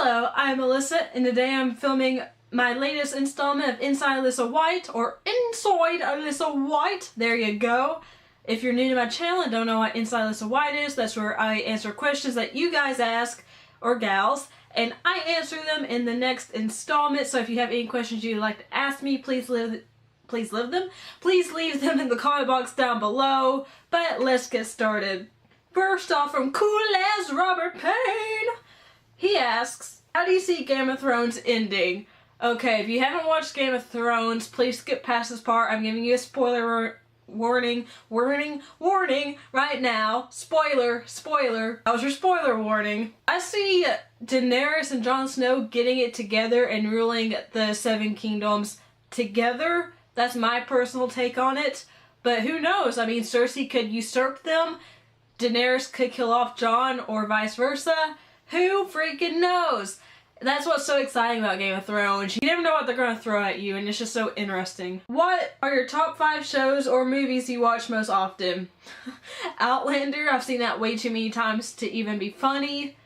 Hello, I'm Alyssa, and today I'm filming my latest installment of Inside Alyssa White, or Inside Alyssa White. There you go. If you're new to my channel and don't know what Inside Alyssa White is, that's where I answer questions that you guys ask, or gals, and I answer them in the next installment. So if you have any questions you'd like to ask me, please leave them in the comment box down below. But let's get started. First off, from Cool as Robert Payne, he asks, how do you see Game of Thrones ending? Okay, if you haven't watched Game of Thrones, please skip past this part. I'm giving you a spoiler warning right now. Spoiler. That was your spoiler warning. I see Daenerys and Jon Snow getting it together and ruling the Seven Kingdoms together. That's my personal take on it. But who knows? I mean, Cersei could usurp them. Daenerys could kill off Jon, or vice versa. Who freaking knows? That's what's so exciting about Game of Thrones. You never know what they're going to throw at you, and it's just so interesting. What are your top 5 shows or movies you watch most often? Outlander, I've seen that way too many times to even be funny.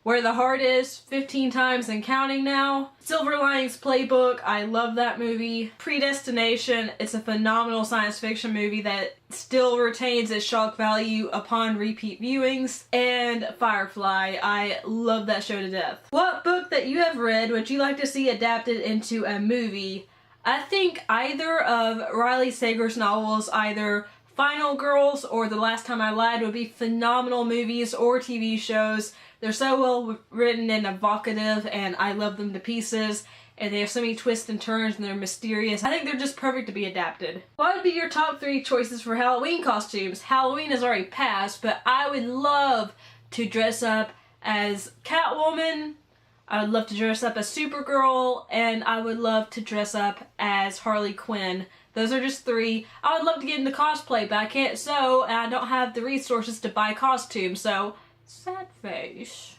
Where the Heart Is, 15 times and counting now. Silver Linings Playbook, I love that movie. Predestination, it's a phenomenal science fiction movie that still retains its shock value upon repeat viewings. And Firefly, I love that show to death. What book that you have read would you like to see adapted into a movie? I think either of Riley Sager's novels, either Final Girls or The Last Time I Lied, would be phenomenal movies or TV shows. They're so well written and evocative, and I love them to pieces. And they have so many twists and turns, and they're mysterious. I think they're just perfect to be adapted. What would be your top 3 choices for Halloween costumes? Halloween is already passed, but I would love to dress up as Catwoman. I would love to dress up as Supergirl, and I would love to dress up as Harley Quinn. Those are just 3. I would love to get into cosplay, but I can't sew, and I don't have the resources to buy costumes, so sad face.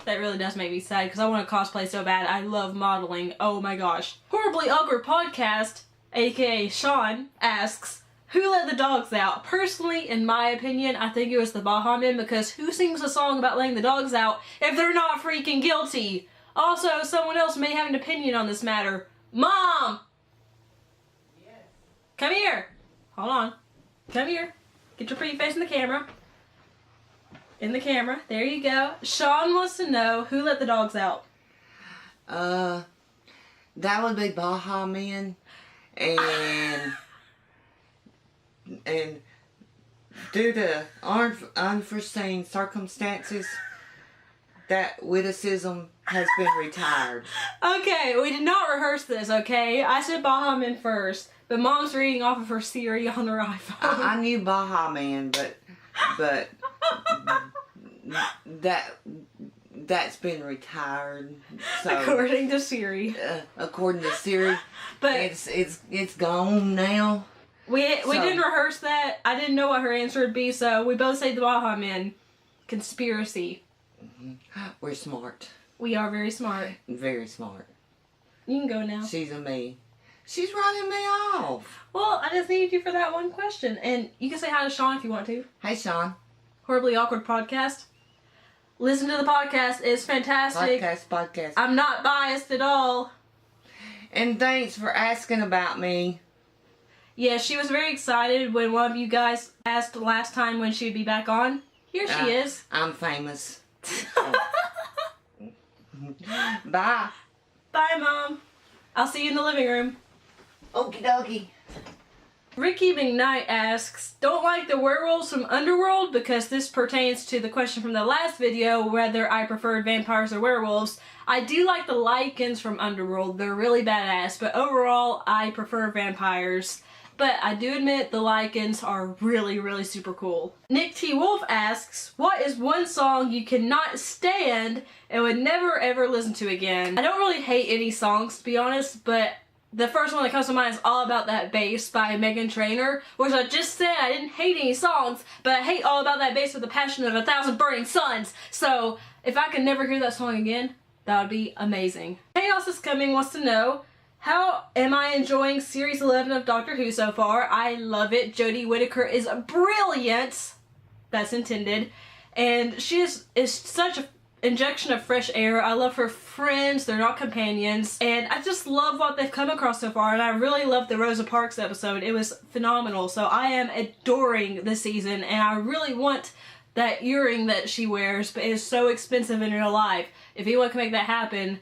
That really does make me sad because I want to cosplay so bad. I love modeling. Oh my gosh. Horribly Awkward Podcast, aka Sean, asks, who let the dogs out? Personally, in my opinion, I think it was the Baha Men, because who sings a song about letting the dogs out if they're not freaking guilty? Also, someone else may have an opinion on this matter. Mom! Yes. Come here. Hold on. Come here. Get your pretty face in the camera. In the camera. There you go. Sean wants to know who let the dogs out. That would be Baha Men, and due to unforeseen circumstances, that witticism has been retired. Okay, we did not rehearse this, okay? I said Baha Men first, but Mom's reading off of her Siri on her iPhone. I knew Baha Men, but that's been retired. So, according to Siri. According to Siri, but it's gone now. We didn't rehearse that. I didn't know what her answer would be, so we both say the Baha Men. Conspiracy. We're smart. We are very smart. Very smart. You can go now. She's a me. She's running me off. Well, I just needed you for that one question, and you can say hi to Sean if you want to. Hey, Sean. Horribly Awkward Podcast. Listen to the podcast. It's fantastic. Podcast. I'm not biased at all. And thanks for asking about me. Yeah, she was very excited when one of you guys asked last time when she would be back on. Here she is. I'm famous. Bye. Bye, Mom. I'll see you in the living room. Okie dokie. Ricky McKnight asks, don't like the werewolves from Underworld, because this pertains to the question from the last video, whether I preferred vampires or werewolves. I do like the Lycans from Underworld. They're really badass, but overall, I prefer vampires. But I do admit the Lycans are really, really super cool. Nick T. Wolf asks, what is one song you cannot stand and would never ever listen to again? I don't really hate any songs, to be honest, but the first one that comes to mind is All About That Bass by Meghan Trainor, which I just said I didn't hate any songs, but I hate All About That Bass with the passion of 1,000 burning suns. So if I could never hear that song again, that would be amazing. Chaos is Coming wants to know, how am I enjoying Series 11 of Doctor Who so far? I love it. Jodie Whittaker is brilliant. That's intended. And she is such a injection of fresh air. I love her friends, they're not companions, and I just love what they've come across so far, and I really loved the Rosa Parks episode. It was phenomenal, so I am adoring this season, and I really want that earring that she wears, but it's so expensive in real life. If anyone can make that happen,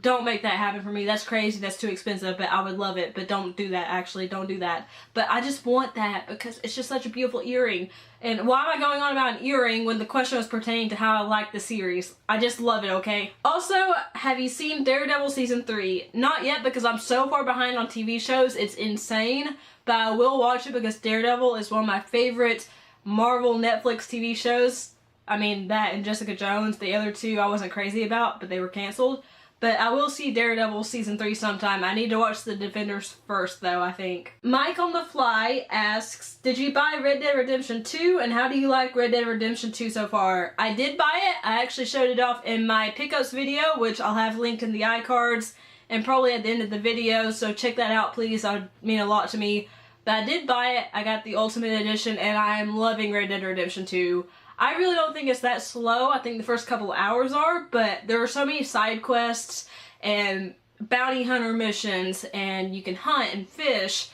don't make that happen for me. That's crazy, that's too expensive, but I would love it. But don't do that, actually, don't do that. But I just want that because it's just such a beautiful earring. And why am I going on about an earring when the question was pertaining to how I like the series? I just love it, okay? Also, have you seen Daredevil Season 3? Not yet, because I'm so far behind on TV shows, it's insane. But I will watch it because Daredevil is one of my favorite Marvel Netflix TV shows. I mean, that and Jessica Jones. The other two I wasn't crazy about, but they were canceled. But I will see Daredevil Season 3 sometime. I need to watch The Defenders first, though, I think. Mike on the Fly asks, did you buy Red Dead Redemption 2? And how do you like Red Dead Redemption 2 so far? I did buy it. I actually showed it off in my pickups video, which I'll have linked in the iCards and probably at the end of the video. So check that out, please. That would mean a lot to me. But I did buy it. I got the Ultimate Edition, and I am loving Red Dead Redemption 2. I really don't think it's that slow. I think the first couple hours are, but there are so many side quests and bounty hunter missions, and you can hunt and fish,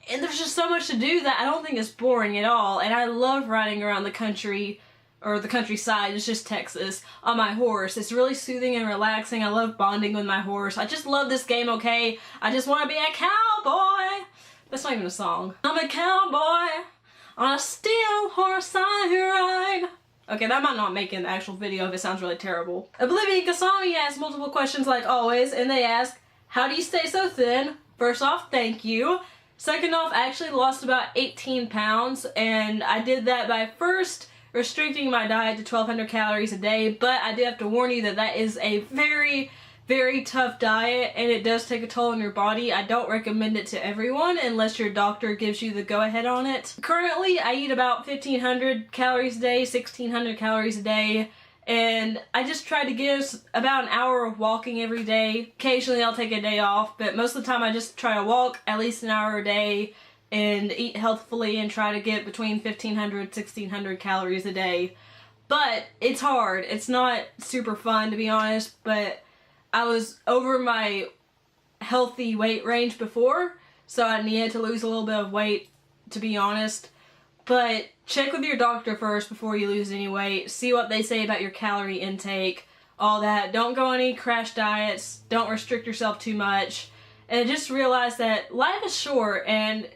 and there's just so much to do that I don't think it's boring at all. And I love riding around the country, or the countryside, it's just Texas, on my horse. It's really soothing and relaxing. I love bonding with my horse. I just love this game, okay? I just want to be a cowboy. That's not even a song. I'm a cowboy. On a steel horse I ride. Okay, that might not make an actual video if it sounds really terrible. Oblivion Kasami asks multiple questions like always, and they ask, how do you stay so thin? First off, thank you. Second off, I actually lost about 18 pounds, and I did that by first restricting my diet to 1,200 calories a day, but I do have to warn you that that is a very tough diet, and it does take a toll on your body. I don't recommend it to everyone unless your doctor gives you the go-ahead on it. Currently, I eat about 1,500 calories a day, 1,600 calories a day, and I just try to get about an hour of walking every day. Occasionally, I'll take a day off, but most of the time I just try to walk at least an hour a day and eat healthfully and try to get between 1,500 and 1,600 calories a day. But it's hard. It's not super fun, to be honest, but I was over my healthy weight range before, so I needed to lose a little bit of weight, to be honest. But check with your doctor first before you lose any weight. See what they say about your calorie intake, all that. Don't go on any crash diets. Don't restrict yourself too much. And just realize that life is short, and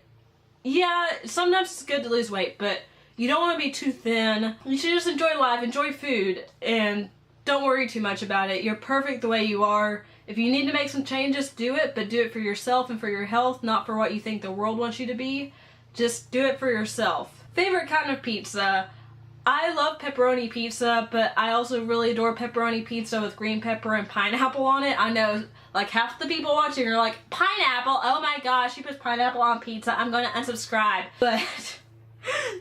yeah, sometimes it's good to lose weight, but you don't want to be too thin. You should just enjoy life, enjoy food, and don't worry too much about it. You're perfect the way you are. If you need to make some changes, do it, but do it for yourself and for your health, not for what you think the world wants you to be. Just do it for yourself. Favorite kind of pizza? I love pepperoni pizza, but I also really adore pepperoni pizza with green pepper and pineapple on it. I know, like, half the people watching are like, pineapple? Oh my gosh, she puts pineapple on pizza. I'm gonna unsubscribe. But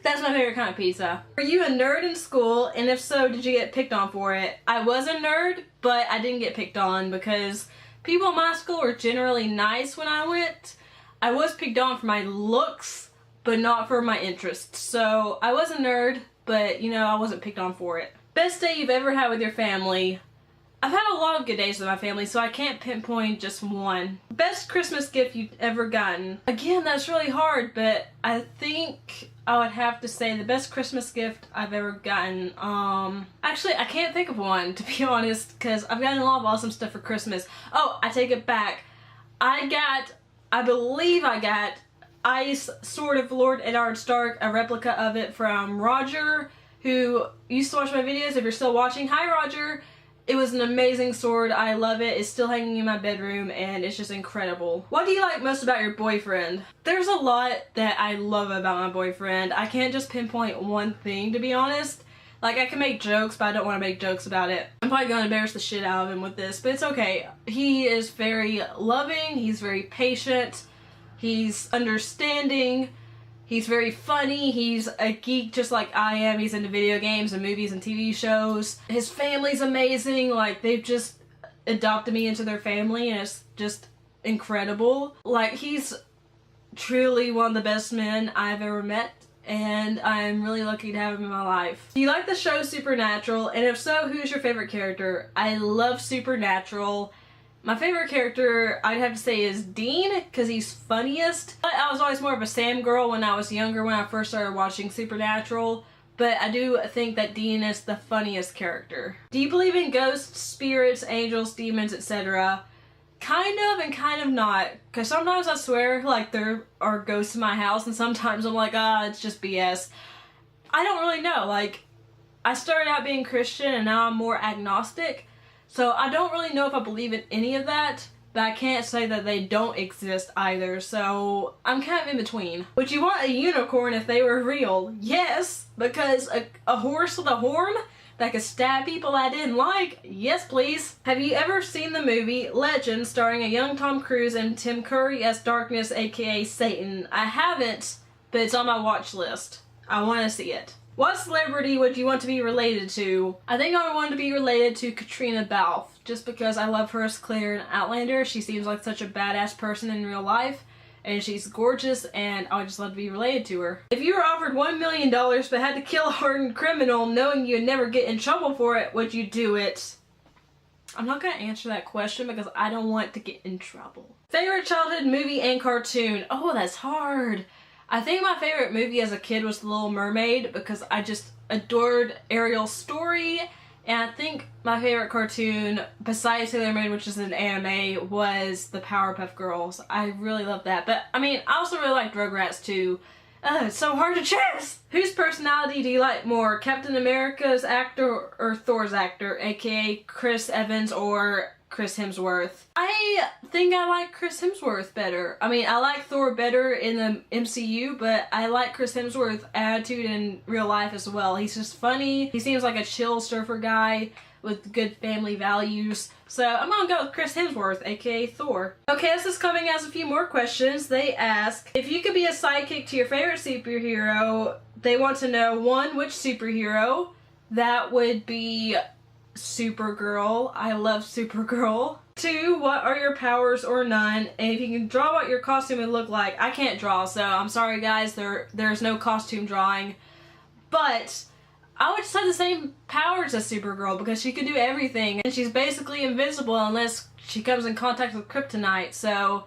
that's my favorite kind of pizza. Were you a nerd in school, and if so, did you get picked on for it? I was a nerd, but I didn't get picked on because people in my school were generally nice when I went. I was picked on for my looks, but not for my interests. So I was a nerd, but you know, I wasn't picked on for it. Best day you've ever had with your family? I've had a lot of good days with my family, so I can't pinpoint just one. Best Christmas gift you've ever gotten? Again, that's really hard, but I think I would have to say the best Christmas gift I've ever gotten. Actually, I can't think of one, to be honest, because I've gotten a lot of awesome stuff for Christmas. Oh, I take it back. I believe I got Ice Sword of Lord Eddard Stark, a replica of it from Roger, who used to watch my videos. If you're still watching, hi Roger. It was an amazing sword. I love it. It's still hanging in my bedroom, and it's just incredible. What do you like most about your boyfriend? There's a lot that I love about my boyfriend. I can't just pinpoint one thing, to be honest. Like, I can make jokes, but I don't want to make jokes about it. I'm probably going to embarrass the shit out of him with this, but it's okay. He is very loving. He's very patient. He's understanding. He's very funny. He's a geek just like I am. He's into video games and movies and TV shows. His family's amazing. Like, they've just adopted me into their family, and it's just incredible. Like, he's truly one of the best men I've ever met. and I'm really lucky to have him in my life. Do you like the show Supernatural? And if so, who's your favorite character? I love Supernatural. My favorite character, I'd have to say, is Dean, because he's funniest. But I was always more of a Sam girl when I was younger, when I first started watching Supernatural. But I do think that Dean is the funniest character. Do you believe in ghosts, spirits, angels, demons, etc.? Kind of and kind of not. Because sometimes I swear, like, there are ghosts in my house, and sometimes I'm like, it's just BS. I don't really know. Like, I started out being Christian, and now I'm more agnostic. So I don't really know if I believe in any of that, but I can't say that they don't exist either. So I'm kind of in between. Would you want a unicorn if they were real? Yes, because a horse with a horn that could stab people I didn't like? Yes, please. Have you ever seen the movie Legend starring a young Tom Cruise and Tim Curry as Darkness, aka Satan? I haven't, but it's on my watch list. I want to see it. What celebrity would you want to be related to? I think I would want to be related to Katrina Balfe, just because I love her as Claire in Outlander. She seems like such a badass person in real life, and she's gorgeous, and I would just love to be related to her. If you were offered $1 million but had to kill a hardened criminal knowing you'd never get in trouble for it, would you do it? I'm not going to answer that question because I don't want to get in trouble. Favorite childhood movie and cartoon? Oh, that's hard. I think my favorite movie as a kid was The Little Mermaid because I just adored Ariel's story, and I think my favorite cartoon, besides Sailor Moon, which is an anime, was the Powerpuff Girls. I really love that. But, I mean, I also really like Rugrats too. It's so hard to choose! Whose personality do you like more? Captain America's actor or Thor's actor, aka Chris Evans or Chris Hemsworth? I think I like Chris Hemsworth better. I mean, I like Thor better in the MCU, but I like Chris Hemsworth's attitude in real life as well. He's just funny. He seems like a chill surfer guy with good family values. So I'm gonna go with Chris Hemsworth, aka Thor. Okay, this is coming as a few more questions. They ask, if you could be a sidekick to your favorite superhero, they want to know, 1, which superhero? That would be Supergirl. I love Supergirl. 2, what are your powers or none? And if you can draw what your costume would look like. I can't draw, so I'm sorry guys, there's no costume drawing. But I would just have the same powers as Supergirl because she could do everything. And she's basically invisible unless she comes in contact with kryptonite, so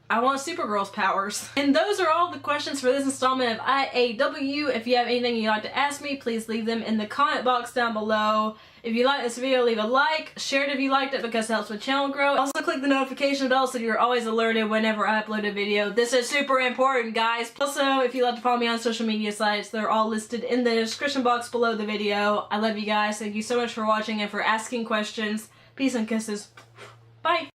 I want Supergirl's powers. And those are all the questions for this installment of IAW. If you have anything you'd like to ask me, please leave them in the comment box down below. If you like this video, leave a like, share it if you liked it because it helps my channel grow. Also click the notification bell so you're always alerted whenever I upload a video. This is super important, guys. Also, if you'd like to follow me on social media sites, they're all listed in the description box below the video. I love you guys. Thank you so much for watching and for asking questions. Peace and kisses. Bye.